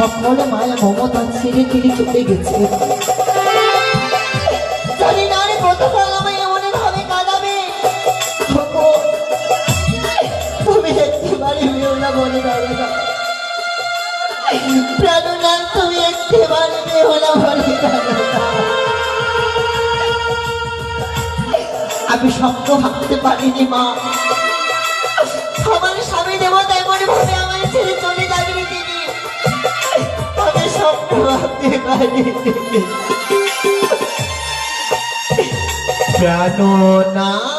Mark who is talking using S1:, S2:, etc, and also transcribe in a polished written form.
S1: সকল মায়া মমতা ছেড়ে তিনি চলে গেছে। জানি না রে কতকাল আমায় এমন ভাবে কাঁদাবে। তুমি একটিবারে মেয়েও না বলে দাঁড়ো না, প্রাণনাথ তুমি একটিবারে মেয়েও না বলে দাঁড়ো না। আমি স্বপ্ন ভাবতে পারিনি মা, আমার স্বামী দেবতা এমন ভাবে আমার ছেড়ে চলে যাবেন তিনি, আমি স্বপ্ন ভাবতে পারিনি। প্রাণনাথ